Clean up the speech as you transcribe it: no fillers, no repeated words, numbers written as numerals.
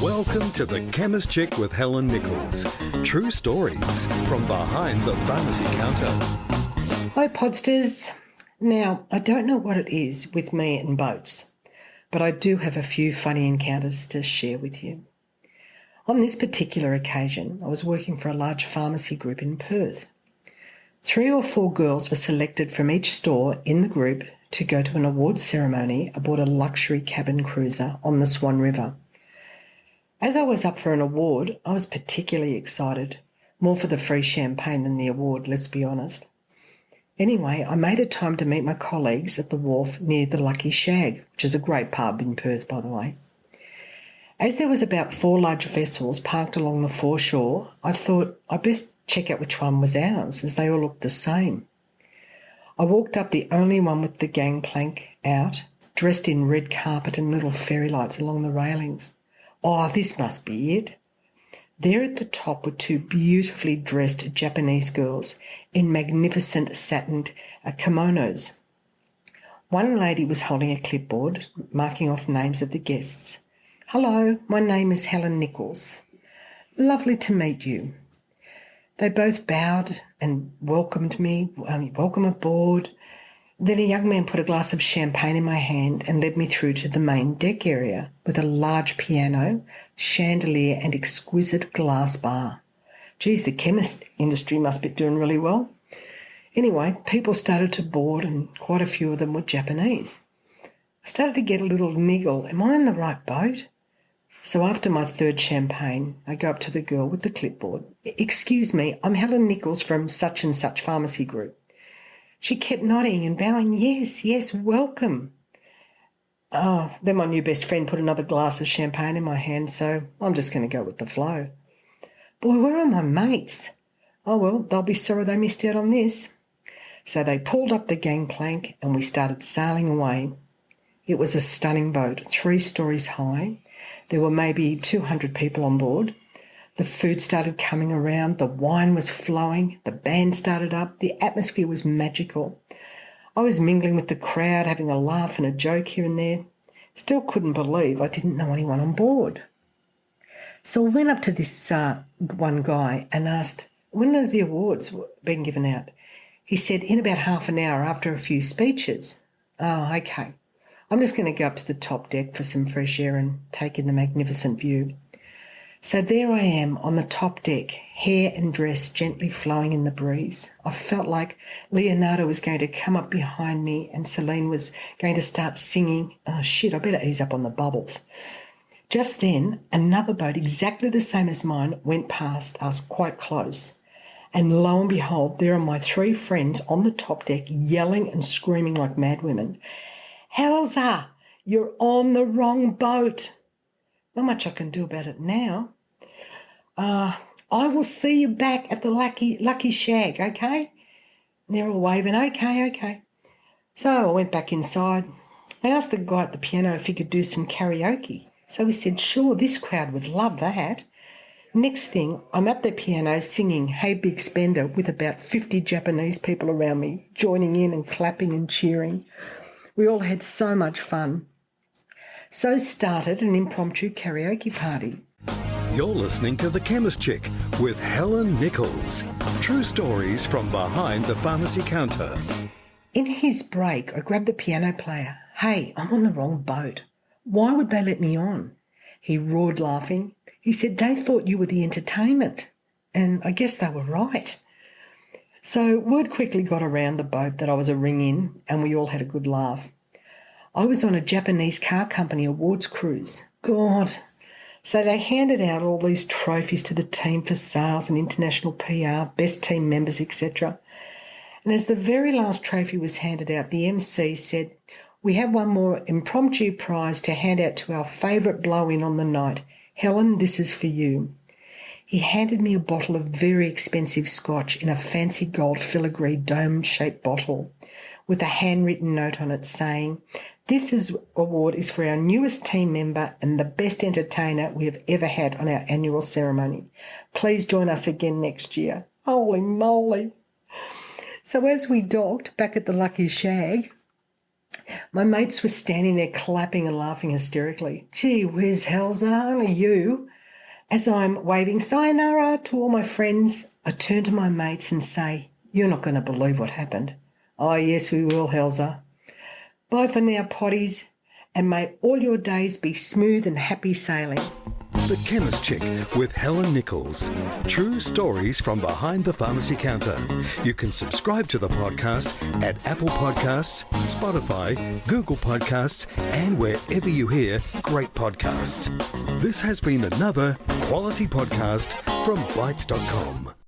Welcome to The Chemist Chick with Helen Nichols. True stories from behind the pharmacy counter. Hi Podsters. Now, I don't know what it is with me and boats, but I do have a few funny encounters to share with you. On this particular occasion, I was working for a large pharmacy group in Perth. 3 or 4 girls were selected from each store in the group to go to an awards ceremony aboard a luxury cabin cruiser on the Swan River. As I was up for an award, I was particularly excited, more for the free champagne than the award, let's be honest. Anyway, I made a time to meet my colleagues at the wharf near the Lucky Shag, which is a great pub in Perth, by the way. As there was about 4 large vessels parked along the foreshore, I thought I'd best check out which one was ours, as they all looked the same. I walked up the only one with the gangplank out, dressed in red carpet and little fairy lights along the railings. Oh, this must be it. There at the top were 2 beautifully dressed Japanese girls in magnificent satined kimonos. One lady was holding a clipboard, marking off names of the guests. "Hello, my name is Helen Nichols. Lovely to meet you." They both bowed and welcomed me, welcome aboard. Then a young man put a glass of champagne in my hand and led me through to the main deck area with a large piano, chandelier and exquisite glass bar. Geez, the chemist industry must be doing really well. Anyway, people started to board and quite a few of them were Japanese. I started to get a little niggle. Am I on the right boat? So after my 3rd champagne, I go up to the girl with the clipboard. "Excuse me, I'm Helen Nichols from such and such pharmacy group." She kept nodding and bowing, yes, welcome. Then my new best friend put another glass of champagne in my hand, so I'm just going to go with the flow. "Boy, where are my mates?" "Oh, well, they'll be sorry they missed out on this." So they pulled up the gangplank and we started sailing away. It was a stunning boat, 3 stories high. There were maybe 200 people on board. The food started coming around, the wine was flowing, the band started up, the atmosphere was magical. I was mingling with the crowd, having a laugh and a joke here and there. Still couldn't believe I didn't know anyone on board. So I went up to this one guy and asked, "When are the awards being given out?" He said, "In about half an hour after a few speeches." "Oh, okay. I'm just going to go up to the top deck for some fresh air and take in the magnificent view." So there I am on the top deck, hair and dress gently flowing in the breeze. I felt like Leonardo was going to come up behind me and Celine was going to start singing. Oh shit, I better ease up on the bubbles. Just then, another boat exactly the same as mine went past us quite close. And lo and behold, there are my 3 friends on the top deck yelling and screaming like madwomen. "Helza, you're on the wrong boat." Not much I can do about it now. "I will see you back at the Lucky Shag, okay?" And they're all waving, okay. So I went back inside. I asked the guy at the piano if he could do some karaoke. So he said, sure, this crowd would love that. Next thing, I'm at the piano singing Hey Big Spender with about 50 Japanese people around me, joining in and clapping and cheering. We all had so much fun. So started an impromptu karaoke party. You're listening to The Chemist Chick with Helen Nichols. True stories from behind the pharmacy counter. In his break, I grabbed the piano player. "Hey, I'm on the wrong boat. Why would they let me on?" He roared, laughing. He said they thought you were the entertainment. And I guess they were right. So word quickly got around the boat that I was a ring-in, and we all had a good laugh. I was on a Japanese car company awards cruise. God. So they handed out all these trophies to the team for sales and international PR, best team members, etc. And as the very last trophy was handed out, the MC said, "We have one more impromptu prize to hand out to our favourite blow-in on the night. Helen, this is for you." He handed me a bottle of very expensive scotch in a fancy gold filigree dome-shaped bottle with a handwritten note on it saying, "This award is for our newest team member and the best entertainer we have ever had on our annual ceremony. Please join us again next year." Holy moly. So as we docked back at the Lucky Shag, My mates were standing there clapping and laughing hysterically. Gee whiz, Helza, only you. As I'm waving sayonara to all my friends, I turn to my mates and say, "You're not going to believe what happened." "Oh, yes, we will, Helza. Bye for now, potties, and may all your days be smooth and happy sailing." The Chemist Chick with Helen Nichols. True stories from behind the pharmacy counter. You can subscribe to the podcast at Apple Podcasts, Spotify, Google Podcasts, and wherever you hear great podcasts. This has been another quality podcast from Bytes.com.